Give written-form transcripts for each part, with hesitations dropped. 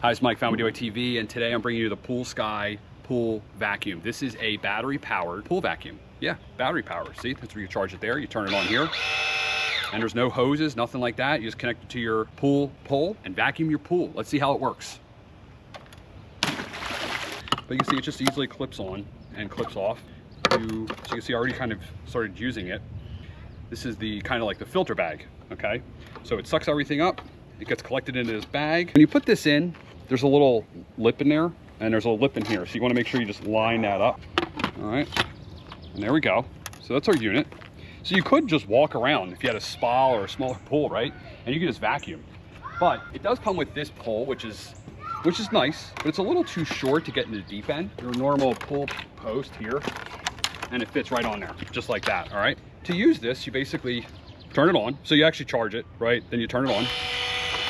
Hi, it's Mike, Found TV, and today I'm bringing you the Pool Sky Pool Vacuum. This is a battery-powered pool vacuum. Yeah, battery power. See, that's where you charge it there. You turn it on here, and there's no hoses, nothing like that. You just connect it to your pool pole and vacuum your pool. Let's see how it works. But you can see it just easily clips on and clips off. So you can see I already kind of started using it. This is the kind of like the filter bag, okay? So it sucks everything up. It gets collected into this bag. When you put this in, there's a little lip in there, and there's a lip in here. So you want to make sure you just line that up. All right, and there we go. So that's our unit. So you could just walk around if you had a spa or a smaller pool, right? And you could just vacuum. But it does come with this pole, which is nice, but it's a little too short to get into the deep end. Your normal pool post here, and it fits right on there, just like that, all right? To use this, you basically turn it on. So you actually charge it, right? Then you turn it on,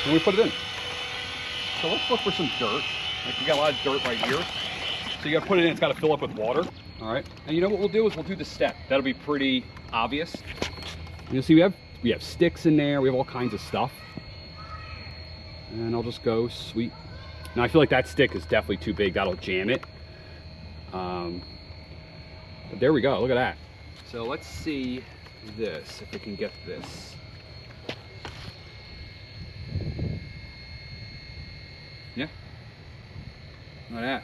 and we put it in. So let's look for some dirt. Like, we got a lot of dirt right here. So you gotta put it in, it's gotta fill up with water, all right? And you know what we'll do is we'll do the step. That'll be pretty obvious. You'll see we have sticks in there, we have all kinds of stuff. And I'll just go sweep. Now I feel like that stick is definitely too big, that'll jam it. But there we go, look at that. So let's see this, if we can get this. Yeah, look at that.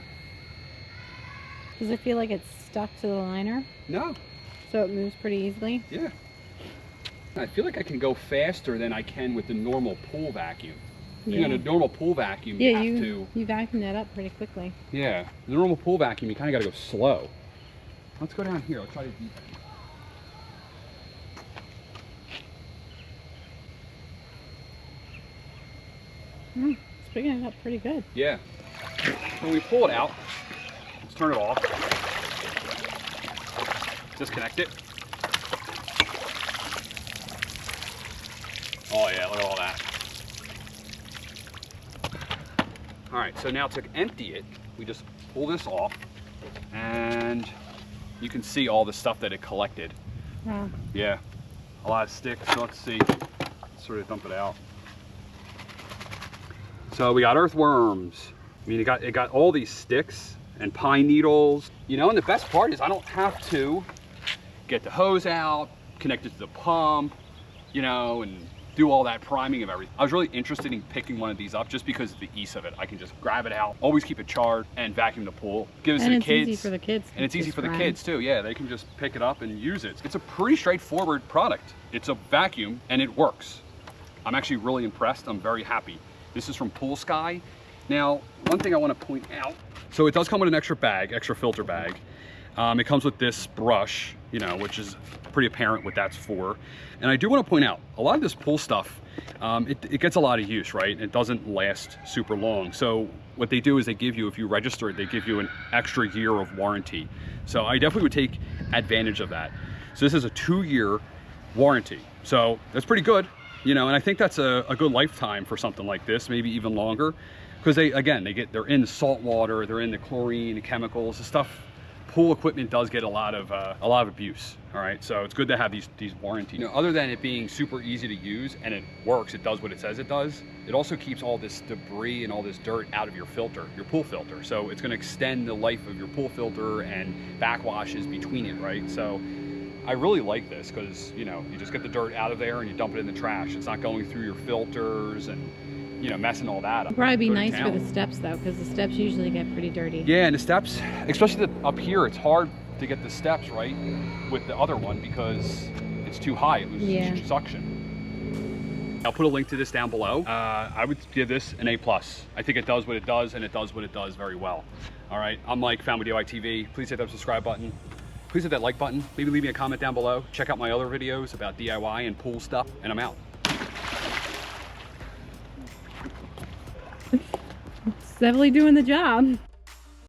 Does it feel like it's stuck to the liner? No. So it moves pretty easily? Yeah. I feel like I can go faster than I can with the normal pool vacuum. Yeah. You know, the normal pool vacuum, yeah, you vacuum that up pretty quickly. Yeah, the normal pool vacuum, you kind of got to go slow. Let's go down here. Let's try to deep end. It's picking it up pretty good. Yeah. When we pull it out, let's turn it off. Disconnect it. Oh yeah, look at all that. All right, so now to empty it, we just pull this off, and you can see all the stuff that it collected. Wow. Yeah, a lot of sticks. So let's see. Let's sort of dump it out. So we got earthworms. I mean, it got all these sticks and pine needles. You know, and the best part is I don't have to get the hose out, connect it to the pump, you know, and do all that priming of everything. I was really interested in picking one of these up just because of the ease of it. I can just grab it out, always keep it charged, and vacuum the pool. Give it to the kids. And it's easy for the kids. And it's easy for the kids too, yeah. They can just pick it up and use it. It's a pretty straightforward product. It's a vacuum and it works. I'm actually really impressed. I'm very happy. This is from Pool Sky. Now, one thing I want to point out, so it does come with an extra bag, extra filter bag. It comes with this brush, you know, which is pretty apparent what that's for. And I do want to point out, a lot of this pool stuff, it gets a lot of use, right? It doesn't last super long. So what they do is they give you, if you register it, they give you an extra year of warranty. So I definitely would take advantage of that. So this is a 2-year warranty. So that's pretty good, you know, and I think that's a good lifetime for something like this, maybe even longer. Because they're in the salt water, they're in the chlorine, the chemicals, the stuff. Pool equipment does get a lot of abuse, all right? So it's good to have these warranties. You know, other than it being super easy to use and it works, it does what it says it does, it also keeps all this debris and all this dirt out of your filter, your pool filter. So it's gonna extend the life of your pool filter and backwashes between it, right? So I really like this because, you know, you just get the dirt out of there and you dump it in the trash. It's not going through your filters and, you know, messing all that up. It'd probably be nice for the steps though, because the steps usually get pretty dirty. Yeah, and the steps, especially up here, it's hard to get the steps right with the other one because it's too high. It loses suction. I'll put a link to this down below. I would give this an A+. I think it does what it does, and it does what it does very well. All right, I'm Mike, Found with TV. Please hit that subscribe button. Please hit that like button. Maybe leave me a comment down below. Check out my other videos about DIY and pool stuff, and I'm out. It's definitely doing the job.